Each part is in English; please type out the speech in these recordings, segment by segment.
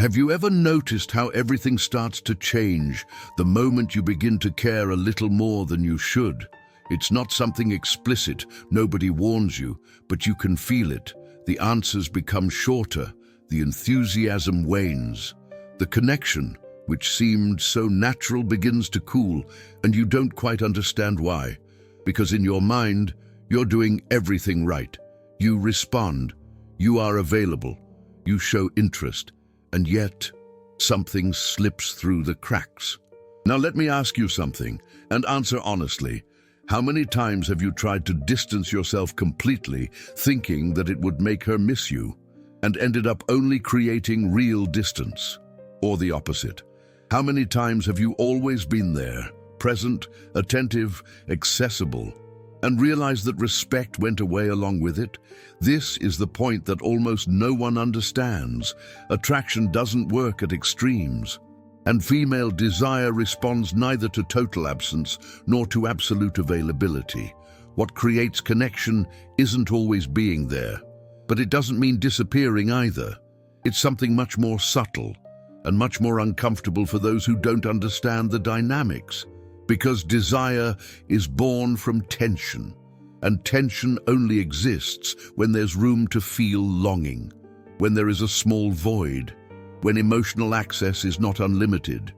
Have you ever noticed how everything starts to change the moment you begin to care a little more than you should? It's not something explicit, nobody warns you, but you can feel it. The answers become shorter, the enthusiasm wanes. The connection, which seemed so natural, begins to cool, and you don't quite understand why. Because in your mind, you're doing everything right. You respond, you are available, you show interest, and yet something slips through the cracks. Now let me ask you something, and answer honestly. How many times have you tried to distance yourself completely, thinking that it would make her miss you, and ended up only creating real distance? Or the opposite? How many times have you always been there, present, attentive, accessible, and realized that respect went away along with it? This is the point that almost no one understands. Attraction doesn't work at extremes. And female desire responds neither to total absence nor to absolute availability. What creates connection isn't always being there, but it doesn't mean disappearing either. It's something much more subtle and much more uncomfortable for those who don't understand the dynamics. Because desire is born from tension, and tension only exists when there's room to feel longing, when there is a small void, when emotional access is not unlimited.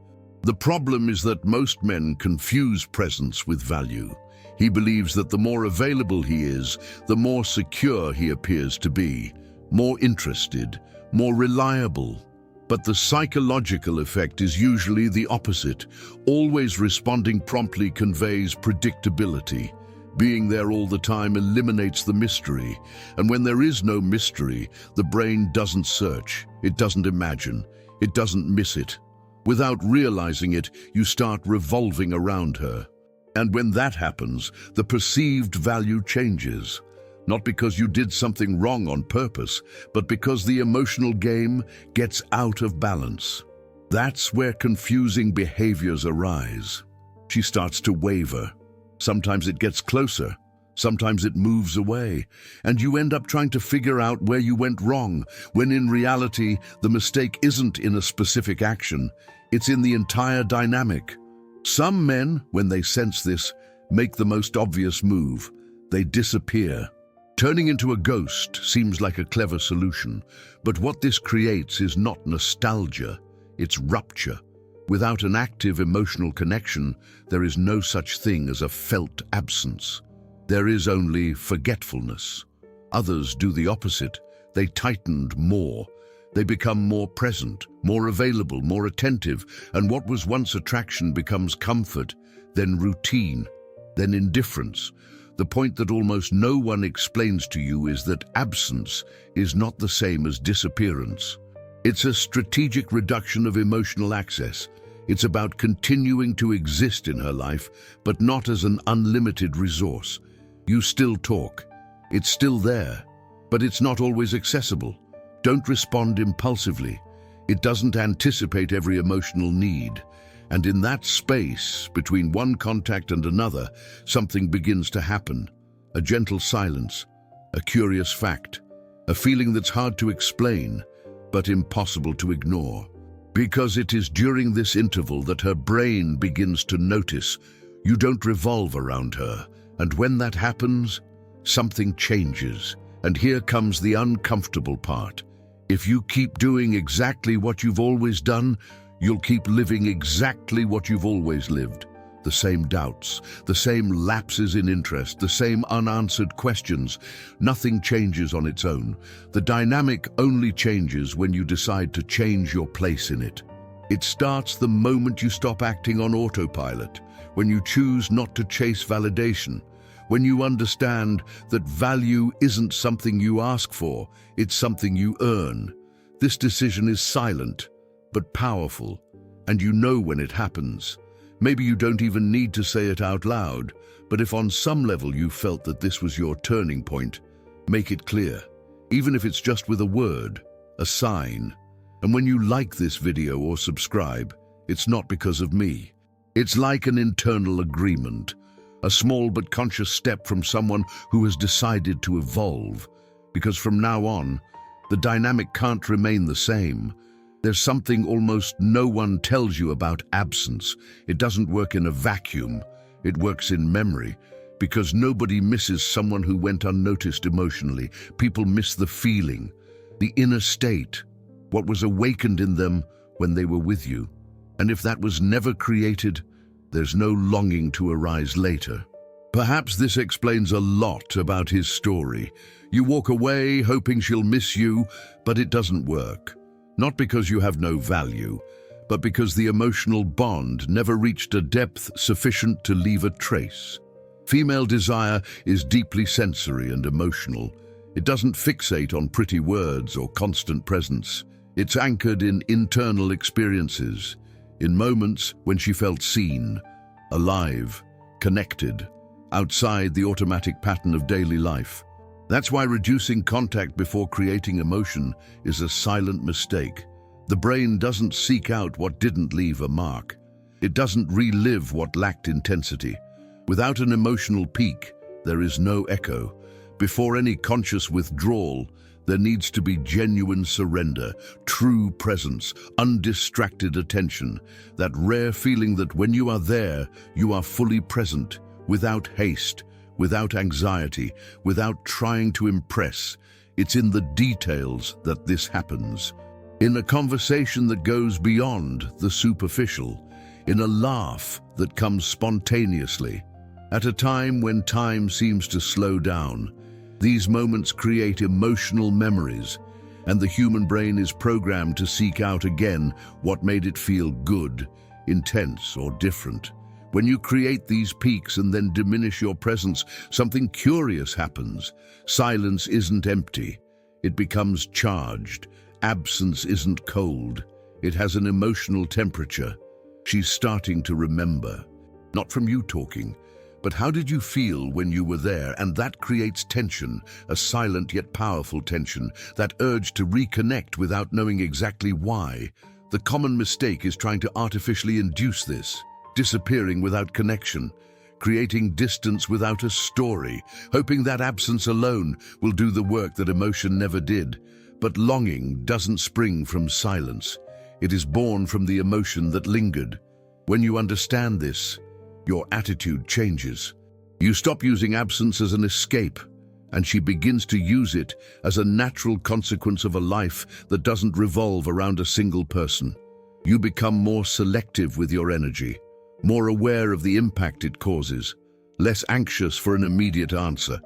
The problem is that most men confuse presence with value. He believes that the more available he is, the more secure he appears to be, more interested, more reliable. But the psychological effect is usually the opposite. Always responding promptly conveys predictability. Being there all the time eliminates the mystery. And when there is no mystery, the brain doesn't search, it doesn't imagine, it doesn't miss it. Without realizing it, you start revolving around her. And when that happens, the perceived value changes. Not because you did something wrong on purpose, but because the emotional game gets out of balance. That's where confusing behaviors arise. She starts to waver. Sometimes it gets closer, sometimes it moves away, and you end up trying to figure out where you went wrong, when in reality, the mistake isn't in a specific action, it's in the entire dynamic. Some men, when they sense this, make the most obvious move. They disappear. Turning into a ghost seems like a clever solution, but what this creates is not nostalgia, it's rupture. Without an active emotional connection, there is no such thing as a felt absence. There is only forgetfulness. Others do the opposite. They tightened more. They become more present, more available, more attentive, and what was once attraction becomes comfort, then routine, then indifference. The point that almost no one explains to you is that absence is not the same as disappearance. It's a strategic reduction of emotional access. It's about continuing to exist in her life, but not as an unlimited resource. You still talk. It's still there, but it's not always accessible. Don't respond impulsively. It doesn't anticipate every emotional need. And in that space, between one contact and another, something begins to happen. A gentle silence, a curious fact, a feeling that's hard to explain, but impossible to ignore. Because it is during this interval that her brain begins to notice. You don't revolve around her, and when that happens, something changes. And here comes the uncomfortable part. If you keep doing exactly what you've always done, you'll keep living exactly what you've always lived. The same doubts, the same lapses in interest, the same unanswered questions. Nothing changes on its own. The dynamic only changes when you decide to change your place in it. It starts the moment you stop acting on autopilot, when you choose not to chase validation, when you understand that value isn't something you ask for, it's something you earn. This decision is silent, but powerful, and you know when it happens. Maybe you don't even need to say it out loud, but if on some level you felt that this was your turning point, make it clear, even if it's just with a word, a sign. And when you like this video or subscribe, it's not because of me. It's like an internal agreement, a small but conscious step from someone who has decided to evolve, because from now on, the dynamic can't remain the same. There's something almost no one tells you about absence. It doesn't work in a vacuum. It works in memory. Because nobody misses someone who went unnoticed emotionally. People miss the feeling, the inner state, what was awakened in them when they were with you. And if that was never created, there's no longing to arise later. Perhaps this explains a lot about his story. You walk away hoping she'll miss you, but it doesn't work. Not because you have no value, but because the emotional bond never reached a depth sufficient to leave a trace. Female desire is deeply sensory and emotional. It doesn't fixate on pretty words or constant presence. It's anchored in internal experiences, in moments when she felt seen, alive, connected, outside the automatic pattern of daily life. That's why reducing contact before creating emotion is a silent mistake. The brain doesn't seek out what didn't leave a mark. It doesn't relive what lacked intensity. Without an emotional peak, there is no echo. Before any conscious withdrawal, there needs to be genuine surrender, true presence, undistracted attention, that rare feeling that when you are there, you are fully present, without haste, without anxiety, without trying to impress. It's in the details that this happens. In a conversation that goes beyond the superficial, in a laugh that comes spontaneously. At a time when time seems to slow down, these moments create emotional memories, and the human brain is programmed to seek out again what made it feel good, intense, or different. When you create these peaks and then diminish your presence, something curious happens. Silence isn't empty. It becomes charged. Absence isn't cold. It has an emotional temperature. She's starting to remember. Not from you talking, but how did you feel when you were there? And that creates tension, a silent yet powerful tension, that urge to reconnect without knowing exactly why. The common mistake is trying to artificially induce this, disappearing without connection, creating distance without a story, hoping that absence alone will do the work that emotion never did. But longing doesn't spring from silence. It is born from the emotion that lingered. When you understand this, your attitude changes. You stop using absence as an escape, and she begins to use it as a natural consequence of a life that doesn't revolve around a single person. You become more selective with your energy, more aware of the impact it causes, less anxious for an immediate answer.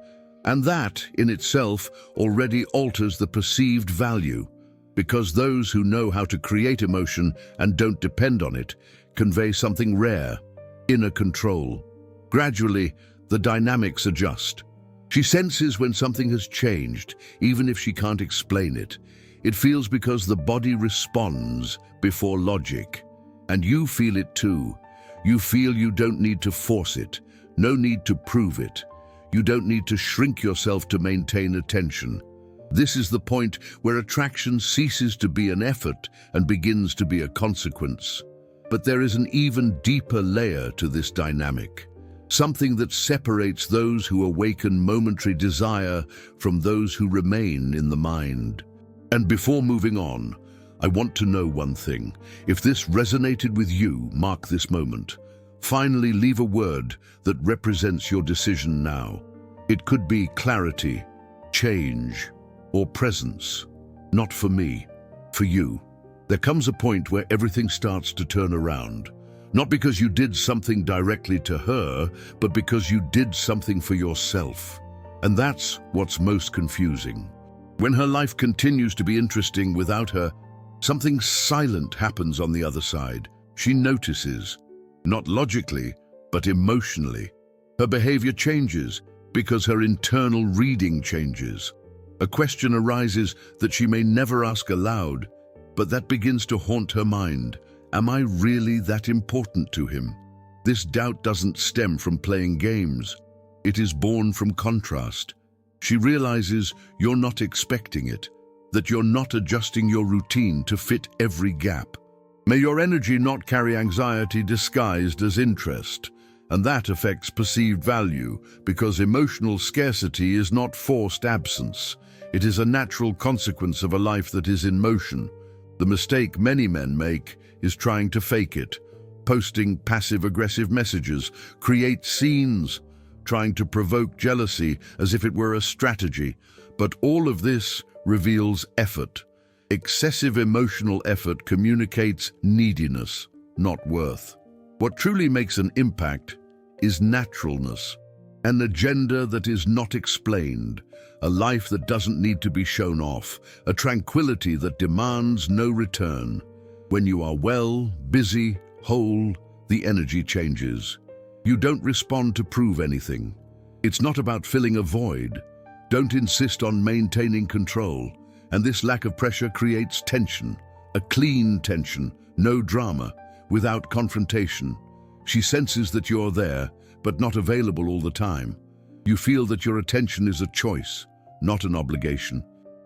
And that, in itself, already alters the perceived value, because those who know how to create emotion and don't depend on it convey something rare, inner control. Gradually, the dynamics adjust. She senses when something has changed, even if she can't explain it. It feels because the body responds before logic. And you feel it too. You feel you don't need to force it, no need to prove it. You don't need to shrink yourself to maintain attention. This is the point where attraction ceases to be an effort and begins to be a consequence. But there is an even deeper layer to this dynamic, something that separates those who awaken momentary desire from those who remain in the mind. And before moving on, I want to know one thing. If this resonated with you, mark this moment. Finally, leave a word that represents your decision now. It could be clarity, change, or presence. Not for me, for you. There comes a point where everything starts to turn around. Not because you did something directly to her, but because you did something for yourself. And that's what's most confusing. When her life continues to be interesting without her, something silent happens on the other side. She notices, not logically, but emotionally. Her behavior changes because her internal reading changes. A question arises that she may never ask aloud, but that begins to haunt her mind. Am I really that important to him? This doubt doesn't stem from playing games. It is born from contrast. She realizes you're not expecting it, that you're not adjusting your routine to fit every gap. May your energy not carry anxiety disguised as interest, and that affects perceived value, because emotional scarcity is not forced absence. It is a natural consequence of a life that is in motion. The mistake many men make is trying to fake it, posting passive-aggressive messages, create scenes, trying to provoke jealousy as if it were a strategy. But all of this reveals effort. Excessive emotional effort communicates neediness, not worth. What truly makes an impact is naturalness, an agenda that is not explained, a life that doesn't need to be shown off, a tranquility that demands no return. When you are well, busy, whole, the energy changes. You don't respond to prove anything. It's not about filling a void. Don't insist on maintaining control. And this lack of pressure creates tension, a clean tension, no drama, without confrontation. She senses that you're there, but not available all the time. You feel that your attention is a choice, not an obligation.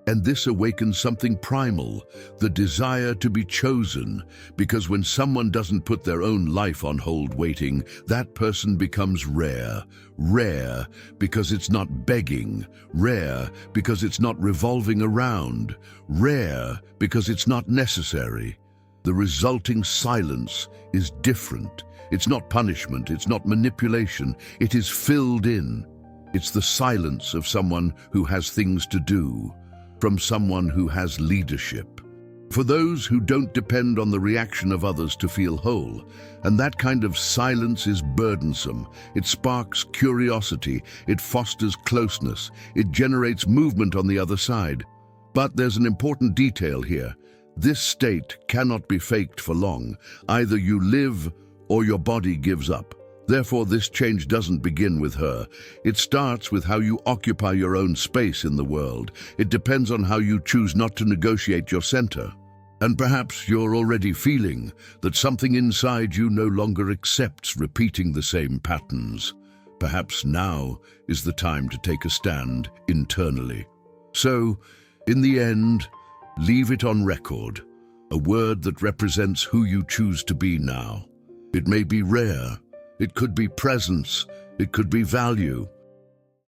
And this awakens something primal, the desire to be chosen, because when someone doesn't put their own life on hold waiting, that person becomes rare. Rare because it's not begging. Rare because it's not revolving around. Rare because it's not necessary. The resulting silence is different. It's not punishment, it's not manipulation, it is filled in. It's the silence of someone who has things to do, from someone who has leadership. For those who don't depend on the reaction of others to feel whole, and that kind of silence is burdensome. It sparks curiosity, it fosters closeness, it generates movement on the other side. But there's an important detail here. This state cannot be faked for long. Either you live or your body gives up. Therefore, this change doesn't begin with her. It starts with how you occupy your own space in the world. It depends on how you choose not to negotiate your center. And perhaps you're already feeling that something inside you no longer accepts repeating the same patterns. Perhaps now is the time to take a stand internally. So, in the end, leave it on record, a word that represents who you choose to be now. It may be rare. It could be presence, it could be value,